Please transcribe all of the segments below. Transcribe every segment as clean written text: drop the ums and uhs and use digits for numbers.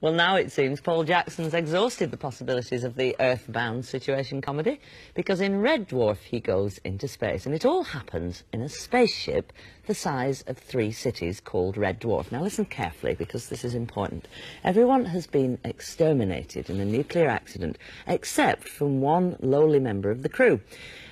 Well, now it seems Paul Jackson's exhausted the possibilities of the earthbound situation comedy, because in Red Dwarf he goes into space, and it all happens in a spaceship the size of 3 cities called Red Dwarf. Now listen carefully, because this is important. Everyone has been exterminated in a nuclear accident, except from one lowly member of the crew.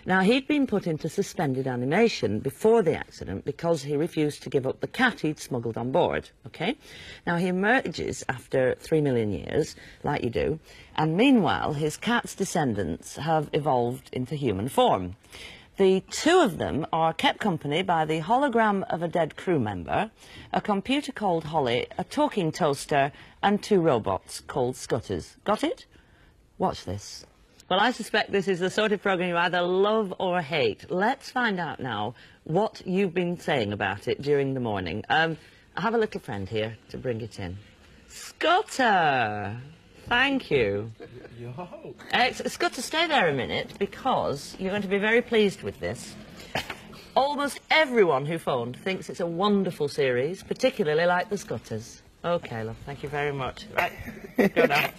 Now, he'd been put into suspended animation before the accident because he refused to give up the cat he'd smuggled on board, OK? Now, he emerges after 3 million years, like you do, and meanwhile, his cat's descendants have evolved into human form. The 2 of them are kept company by the hologram of a dead crew member, a computer called Holly, a talking toaster, and 2 robots called Scutters. Got it? Watch this. Well, I suspect this is the sort of programme you either love or hate. Let's find out now what you've been saying about it during the morning. I have a little friend here to bring it in. Scudder! Thank you. Scudder, stay there a minute, because you're going to be very pleased with this. Almost everyone who phoned thinks it's a wonderful series, particularly like the Scutters. OK, love, thank you very much. Right, go now.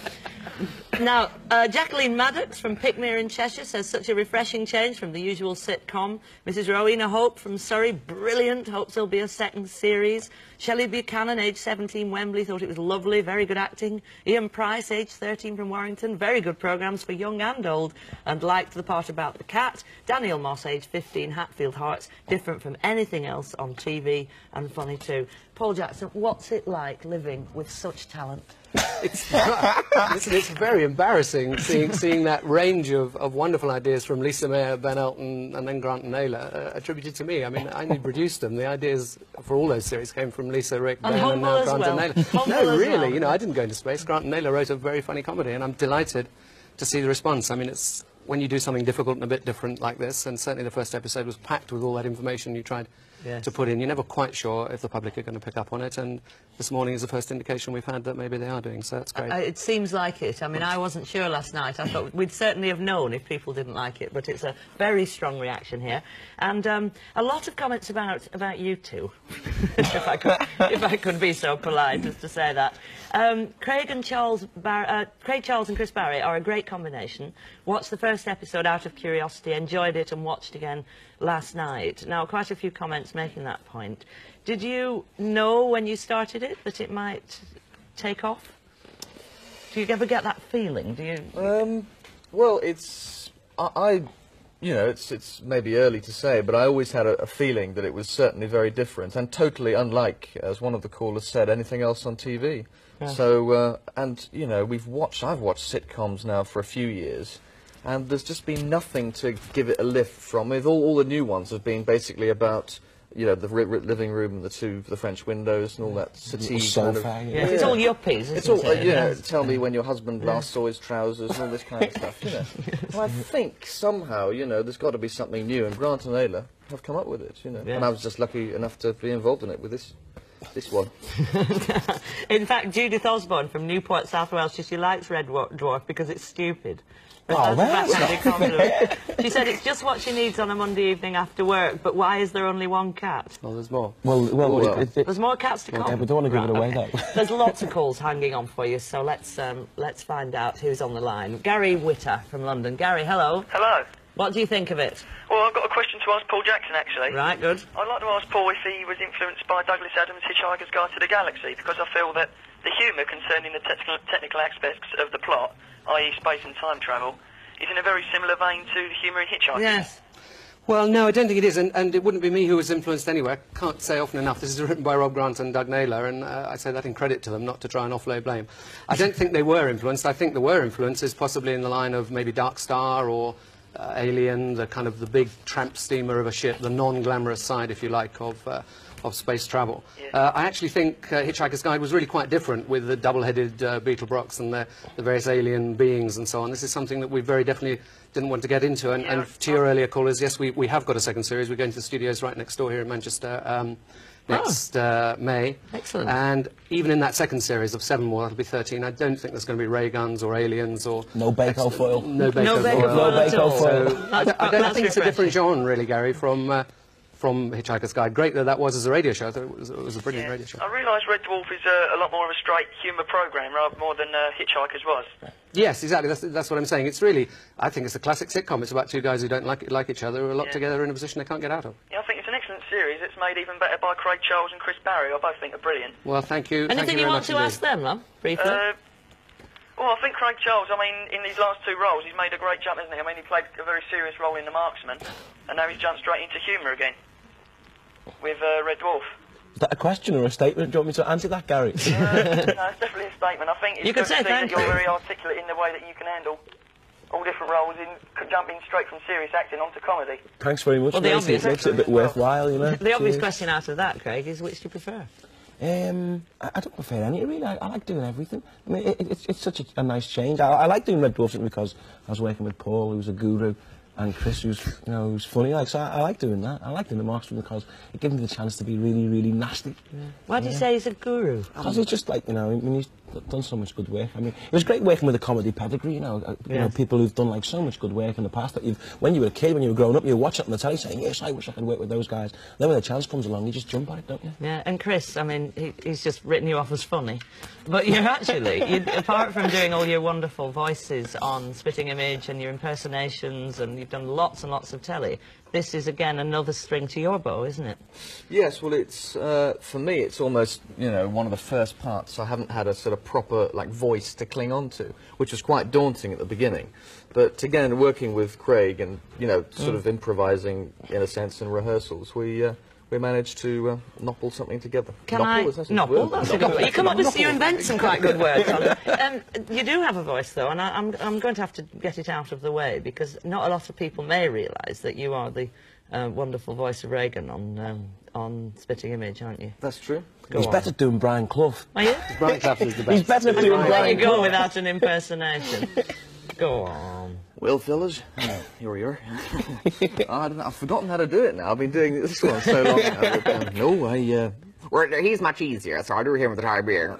Now, Jacqueline Maddox from Pickmere in Cheshire says, such a refreshing change from the usual sitcom. Mrs. Rowena Hope from Surrey, brilliant, hopes there'll be a second series. Shelley Buchanan, age 17, Wembley, thought it was lovely, very good acting. Ian Price, age 13, from Warrington, very good programmes for young and old, and liked the part about the cat. Daniel Moss, age 15, Hatfield Hearts, different from anything else on TV, and funny too. Paul Jackson, what's it like living with such talent? It's very embarrassing seeing that range of wonderful ideas from Lisa Mayer, Ben Elton, and then Grant and Naylor attributed to me. I mean, I only produced them. The ideas for all those series came from Lisa, Rick, Ben, and now Grant and Naylor. No, really, you know, I didn't go into space. Grant and Naylor wrote a very funny comedy, and I'm delighted to see the response. I mean, it's when you do something difficult and a bit different like this, and certainly the first episode was packed with all that information you tried to put in. You're never quite sure if the public are going to pick up on it, and this morning is the first indication we've had that maybe they are doing, so that's great. It seems like it. I mean, I wasn't sure last night. I thought we'd certainly have known if people didn't like it, but it's a very strong reaction here. And a lot of comments about you two, if I could be so polite as to say that. Craig Charles and Chris Barrie are a great combination. Watched the first episode out of curiosity, enjoyed it, and watched again last night. Now, quite a few comments making that point. Did you know when you started it that it might take off? Do you ever get that feeling? Do you? Well, you know, it's maybe early to say, but I always had a feeling that it was certainly very different and totally unlike, as one of the callers said, anything else on TV. Yeah. So, and, you know, I've watched sitcoms now for a few years, and there's just been nothing to give it a lift from. All the new ones have been basically about, you know, the living room, the French windows, and all that settee sofa, kind of. Yeah. It's all yuppies. It's all, you know, tell me when your husband last saw his trousers and all this kind of stuff. You know, and I think somehow, you know, there's got to be something new, and Grant and Naylor have come up with it. You know, and I was just lucky enough to be involved in it with this one. In fact, Judith Osborne from Newport, South Wales, she likes Red Dwarf because it's stupid. Oh, that's She said it's just what she needs on a Monday evening after work, but why is there only one cat? Well, there's more. There's more cats to come. Yeah, we don't want to give it away, though. There's lots of calls hanging on for you, so let's find out who's on the line. Gary Witter from London. Gary, hello. Hello. What do you think of it? Well, I've got a question to ask Paul Jackson, actually. Right, good. I'd like to ask Paul if he was influenced by Douglas Adams' Hitchhiker's Guide to the Galaxy, because I feel that the humour concerning the technical aspects of the plot, i.e. space and time travel, is in a very similar vein to the humour in Hitchhiker. Yes. Well, no, I don't think it is, and it wouldn't be me who was influenced anyway. I can't say often enough. This is written by Rob Grant and Doug Naylor, and I say that in credit to them, not to try and offload blame. I don't think they were influenced. I think there were influences, possibly in the line of maybe Dark Star or Alien, the kind of the big tramp steamer of a ship, the non-glamorous side, if you like, of space travel. Yeah. I actually think Hitchhiker's Guide was really quite different, with the double-headed Beetlebrox and the various alien beings and so on. This is something that we very definitely didn't want to get into. And to your earlier callers, yes, we have got a second series. We're going to the studios right next door here in Manchester next May. Excellent. And even in that second series of 7 more, that'll be 13, I don't think there's going to be ray guns or aliens or... No Baco foil. No Baco foil. No Baco foil. So I think it's a different genre, really, Gary, from from Hitchhiker's Guide. Great that was as a radio show. I thought it was a brilliant radio show. I realise Red Dwarf is a lot more of a straight humour programme, rather more than Hitchhiker's was. Yes, exactly. That's what I'm saying. It's really, I think it's a classic sitcom. It's about two guys who don't like each other, who are locked together in a position they can't get out of. Yeah, I think it's an excellent series. It's made even better by Craig Charles and Chris Barrie. I both think are brilliant. Well, thank you. Anything you want to ask them, love? Briefly. Well, I think Craig Charles, I mean, in these last two roles, he's made a great jump, hasn't he? I mean, he played a very serious role in The Marksman, and now he's jumped straight into humour again with Red Dwarf. Is that a question or a statement? Do you want me to answer that, Gary? No, it's definitely a statement. I think it's You good can say to see that thank you're you. very articulate in the way that you can handle all different roles, jumping straight from serious acting onto comedy. Thanks very much. Well, the mate. obvious- It makes it a bit worthwhile, you know. The obvious Cheers. question out of that, Craig, is which do you prefer? I don't prefer any, really. I like doing everything. I mean, it's such a nice change. I like doing Red Dwarf because I was working with Paul, who's a guru, and Chris, who's funny. Like, so I like doing that. I like doing The Marksman because it gives me the chance to be really, really nasty. Yeah. Why do you say he's a guru? Because he's just like, I mean, he's done so much good work. I mean, it was great working with a comedy pedigree, you know, people who've done like so much good work in the past that when you were a kid, when you were growing up, you were watching it on the telly saying, yes, I wish I could work with those guys. Then when the chance comes along, you just jump at it, don't you? Yeah, and Chris, I mean, he's just written you off as funny. But you're actually, apart from doing all your wonderful voices on Spitting Image and your impersonations, and you've done lots and lots of telly, this is, again, another string to your bow, isn't it? Yes, well, it's for me, it's almost, you know, one of the first parts. I haven't had a sort of proper like voice to cling on to, which was quite daunting at the beginning. But again, working with Craig and sort of improvising in a sense in rehearsals, we managed to nopple something together. Can I? Nopple? That's a good word. You come up with, you invent some quite good words on it. You do have a voice, though, and I'm going to have to get it out of the way, because not a lot of people may realise that you are the wonderful voice of Reagan on Spitting Image, aren't you? That's true. He's better doing Brian Clough. Are you? Brian Clough is the best. He's better doing Let Brian you go Clough. without an impersonation. Go on. Well, fellas, here we are. I've forgotten how to do it now. I've been doing this one so long now. But, Well, he's much easier, so I'll do him for the time being.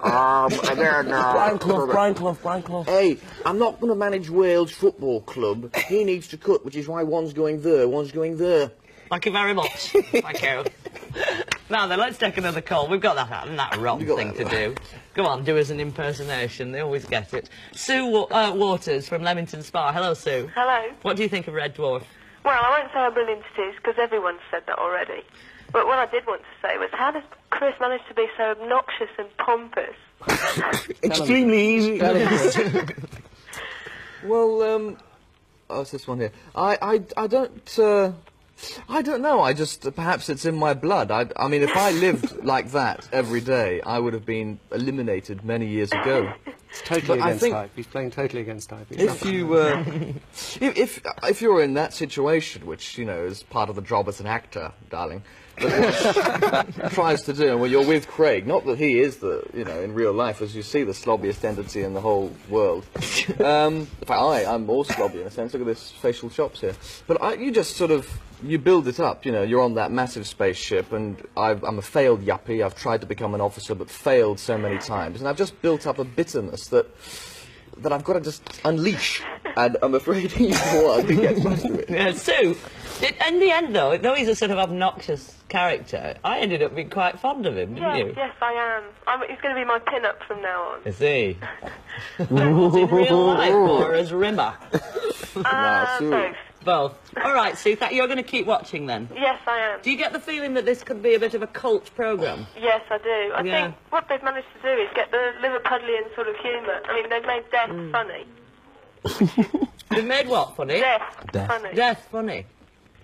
Brian Clough. Hey, I'm not going to manage Wales Football Club. He needs to cut, which is why one's going there, one's going there. Thank you very much. Thank you. Now then, let's take another call. We've got that wrong thing to do. Go on, do us an impersonation. They always get it. Sue Waters from Leamington Spa. Hello, Sue. Hello. What do you think of Red Dwarf? Well, I won't say how brilliant it is, because everyone's said that already. But what I did want to say was, how does Chris manage to be so obnoxious and pompous? Extremely easy. well, it's this one here. I don't know. I just, perhaps it's in my blood. I mean, if I lived like that every day, I would have been eliminated many years ago. It's totally But I against think type. He's playing totally against type. If you, if you're in that situation, which is part of the job as an actor, darling, that what tries to do, and when you're with Craig, not that he is in real life, as you see, the slobbiest tendency in the whole world. In fact, I'm more slobby in a sense. Look at this facial chops here. But you just sort of, you build it up, you're on that massive spaceship, and I'm a failed yuppie. I've tried to become an officer, but failed so many times, and I've just built up a bitterness that I've got to just unleash, and I'm afraid he's the one who gets most of it. Yeah, Sue, in the end, though he's a sort of obnoxious character, I ended up being quite fond of him, didn't you? Yes, I am. He's going to be my pin-up from now on. Is he? In real life, or as Rimmer? Both. Both. All right, Sue, you're going to keep watching then? Yes, I am. Do you get the feeling that this could be a bit of a cult programme? Yes, I do. I Yeah. think what they've managed to do is get the Liverpudlian sort of humour. I mean, they've made death funny. They've made what funny? Death funny. Death funny.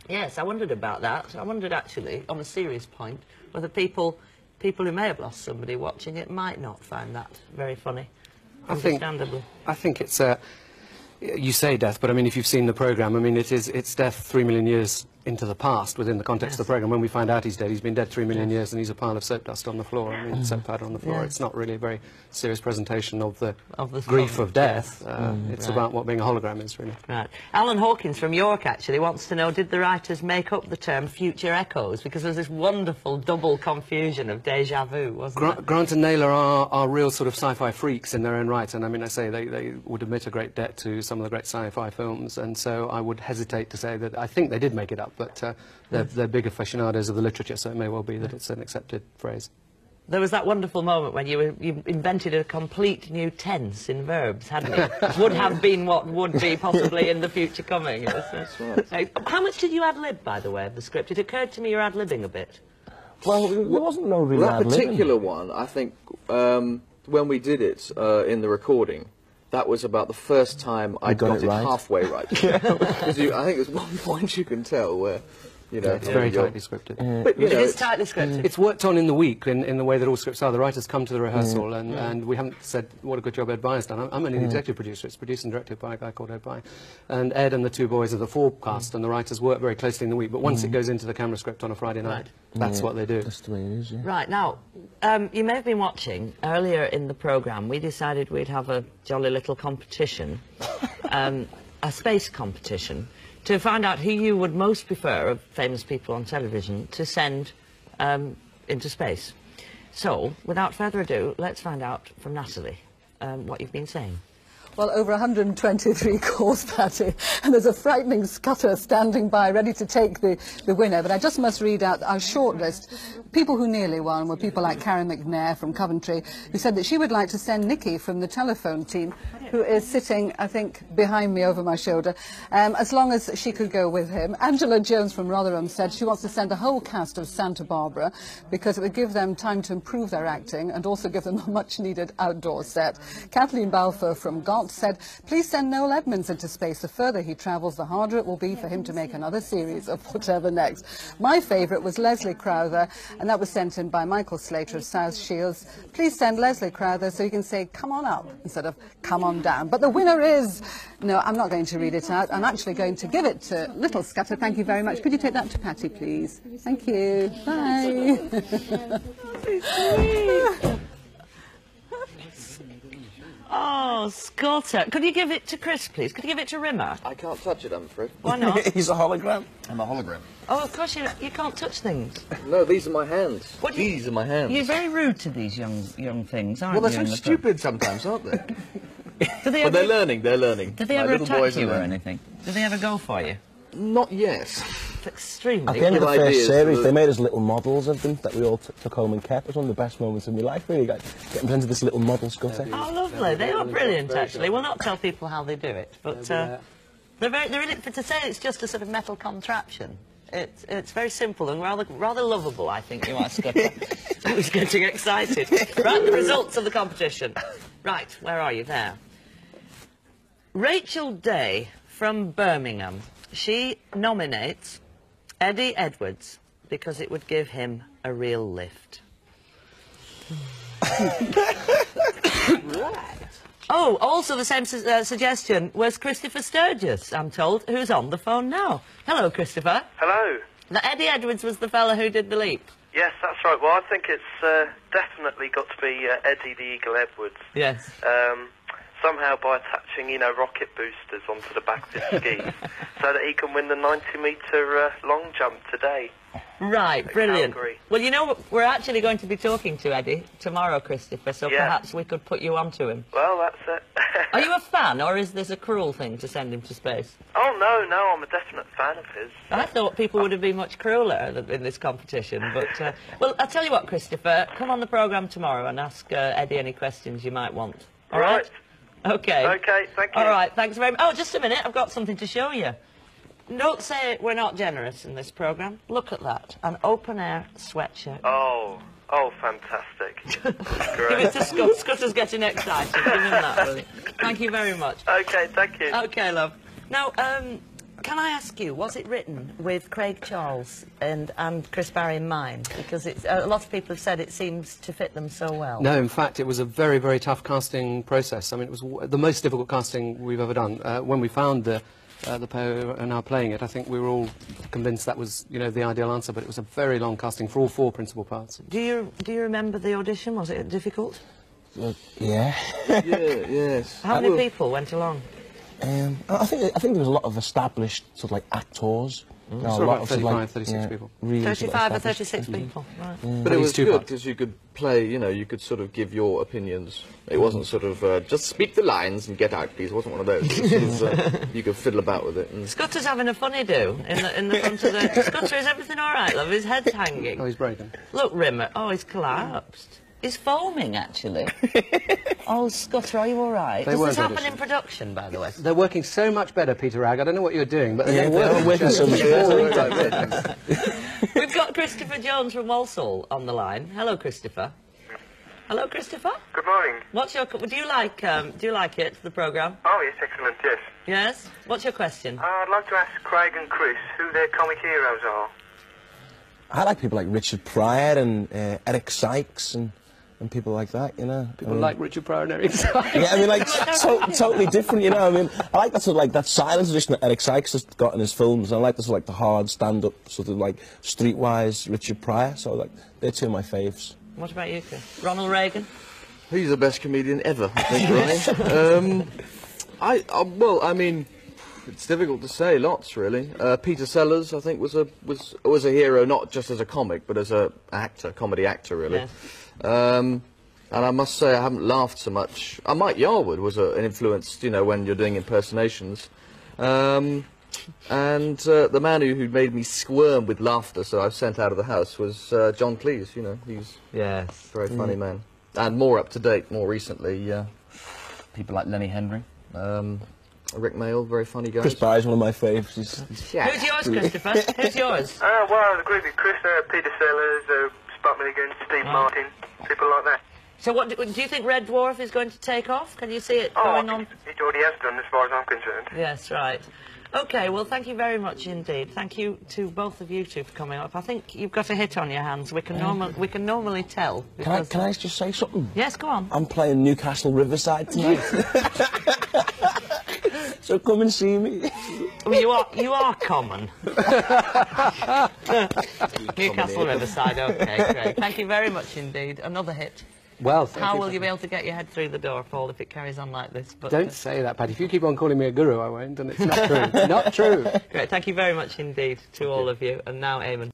Yes, I wondered about that. I wondered, actually, on a serious point, whether people who may have lost somebody watching it might not find that very funny. Understandably. I think it's you say death, but I mean, if you've seen the programme, I mean, it's death 3 million years into the past within the context of the programme. When we find out he's dead, he's been dead 3 million years, and he's a pile of soap dust on the floor. I mean, soap powder on the floor. Yeah. It's not really a very serious presentation of the grief grief of death. It's right. about what being a hologram is, really. Right. Alan Hawkins from York, actually, wants to know, did the writers make up the term future echoes? Because there's this wonderful double confusion of déjà vu, wasn't there? Grant and Naylor are real sort of sci-fi freaks in their own right, and I mean, I say they would admit a great debt to some of the great sci-fi films, and so I would hesitate to say that I think they did make it up. but they're big aficionados of the literature, so it may well be that it's an accepted phrase. There was that wonderful moment when you invented a complete new tense in verbs, hadn't you? Would have been what would be possibly in the future coming. That's right. How much did you ad-lib, by the way, of the script? It occurred to me you're ad-libbing a bit. Well, there wasn't no real That ad-libbing. particular one, I think, when we did it in the recording, that was about the first time I got it right. Halfway right. Because I think there's one point you can tell where, you know, it's very tightly scripted. But, you know, It is tightly scripted. It's worked on in the week in the way that all scripts are. The writers come to the rehearsal and we haven't said what a good job Ed Byer's done. I'm only the executive producer. It's produced and directed by a guy called Ed Byer. And Ed and the two boys are the forecast and the writers work very closely in the week. But once it goes into the camera script on a Friday night, that's what they do. That's the way it is, yeah. Right, now, you may have been watching, earlier in the programme, we decided we'd have a jolly little competition, a space competition, to find out who you would most prefer of famous people on television to send into space. So, without further ado, let's find out from Natalie what you've been saying. Well, over 123 calls, Patty, and there's a frightening Scudder standing by ready to take the winner. But I just must read out our shortlist. People who nearly won were people like Karen McNair from Coventry, who said that she would like to send Nikki from the telephone team, who is sitting, I think, behind me over my shoulder, as long as she could go with him. Angela Jones from Rotherham said she wants to send the whole cast of Santa Barbara because it would give them time to improve their acting and also give them a much-needed outdoor set. Kathleen Balfour from Galt said, please send Noel Edmonds into space. The further he travels, the harder it will be for him to make another series of whatever next. My favourite was Leslie Crowther, and that was sent in by Michael Slater of South Shields. Please send Leslie Crowther so you can say, come on up, instead of come on down. But the winner is... No, I'm not going to read it out. I'm actually going to give it to Little Scudder. Thank you very much. Could you take that to Patty, please? Thank you. Bye. Oh, Scudder. Could you give it to Chris, please? Could you give it to Rimmer? I can't touch it, I'm afraid. Why not? He's a hologram. I'm a hologram. Oh, of course you can't touch things. No, these are my hands. What These are my hands. You're very rude to these young things, aren't Well, you? they're so stupid sometimes, aren't they? Do they But ever, they're learning, they're learning. do they My ever little attack boys are you or learning. anything? Do they ever go for you? Not yet. It's extremely... At the end of the Good first ideas, series, but- they made us little models of them that we all took home and kept. It was one of the best moments of my life, really, getting presented this little model Scudder. Oh, lovely. They are brilliant, actually. We'll not tell people how they do it, but they're really... To say it's just a sort of metal contraption, it's very simple and rather lovable, I think you are, Scudder. Who's getting excited. Right, the results of the competition. Right, where are you? There. Rachel Day from Birmingham. She nominates Eddie Edwards because it would give him a real lift. Right. Oh, also the same suggestion was Christopher Sturgis, I'm told, who's on the phone now. Hello, Christopher. Hello. Now, Eddie Edwards was the fella who did the leap. Yes, that's right. Well, I think it's definitely got to be Eddie the Eagle Edwards. Yes. Somehow by attaching, you know, rocket boosters onto the back of his skis so that he can win the 90-metre long jump today. Right, brilliant. Calgary. Well, you know, we're actually going to be talking to Eddie tomorrow, Christopher, so Yeah. perhaps we could put you onto him. Well, that's it. Are you a fan, or is this a cruel thing to send him to space? Oh, no, I'm a definite fan of his. I thought people would have been much crueler in this competition, but... well, I'll tell you what, Christopher, come on the programme tomorrow and ask Eddie any questions you might want. All right? OK. OK, thank you. All right, thanks very much. Oh, just a minute, I've got something to show you. Don't say we're not generous in this programme. Look at that, an open-air sweatshirt. Oh, fantastic. Give Great. it to Scott. Scudder's getting excited. Give him that, will you? Thank you very much. OK, thank you. OK, love. Now, can I ask you, was it written with Craig Charles and Chris Barrie in mind? Because a lot of people have said it seems to fit them so well. No, in fact, it was a very, very tough casting process. I mean, it was the most difficult casting we've ever done. When we found the pair who are now playing it, I think we were all convinced that was, you know, the ideal answer, but it was a very long casting for all four principal parts. Do you remember the audition? Was it difficult? Yeah. Yes. How many people went along? I think there was a lot of established sort of like actors No, Sort of about 35, 36 yeah, people. Really 35 or established. 36 people, right. But it was two good parts. because you could play, you know, you could sort of give your opinions. It wasn't sort of, just speak the lines and get out, please. It wasn't one of those. It was, you could fiddle about with it. And Scutter's having a funny do in the front of the... Scudder, is everything all right, love? His head's hanging. Oh, he's broken. Look, Rimmer. Oh, he's collapsed. He's foaming, actually. Oh, Scudder, are you all right? Does this happen in production, by the way? They're working so much better, Peter Ragg. I don't know what you're doing, but they're working so much better. We've got Christopher Jones from Walsall on the line. Hello, Christopher. Hello, Christopher. Good morning. What's your... Do you like it, the programme? Oh, yes, excellent, yes. Yes? What's your question? I'd like to ask Craig and Chris who their comic heroes are. I like people like Richard Pryor and Eric Sykes and people like that, you know. People like Richard Pryor and Eric Sykes. Yeah, I mean, like, totally different, you know. I mean, I like that sort of, like, that silent tradition that Eric Sykes has got in his films. And I like the sort of, like, the hard stand-up, sort of, like, streetwise Richard Pryor. So, like, they're two of my faves. What about you, Chris? Ronald Reagan? he's the best comedian ever, I think, right? Well, I mean, it's difficult to say. Lots, really. Peter Sellers, I think, was a hero, not just as a comic, but as a actor, comedy actor, really. Yes. And I must say, I haven't laughed so much. Mike Yarwood was an influence, you know, when you're doing impersonations. And the man who made me squirm with laughter, so I was sent out of the house, was John Cleese. You know, he's a very funny man. And more up to date, more recently, people like Lenny Henry. Rick Mayall, very funny guy. Chris Barrie's one of my faves. Who's yours, Christopher? Who's yours? Well, I agree with Chris, Peter Sellers, Spot Milligan, Steve Martin, people like that. So what, do you think Red Dwarf is going to take off? Can you see it going on? It already has done, as far as I'm concerned. Yes, right. OK, well, thank you very much indeed. Thank you to both of you two for coming up. I think you've got a hit on your hands. We can normally tell. Can I just say something? Yes, go on. I'm playing Newcastle Riverside tonight. So come and see me. Well, you are common. Newcastle Riverside, OK, great. Thank you very much indeed. Another hit. Well, how will you be able to get your head through the door, Paul, if it carries on like this? But, don't say that, Paddy. If you keep on calling me a guru, I won't, and it's not true. Not true. Great, thank you very much indeed to all of you. And now, Eamon.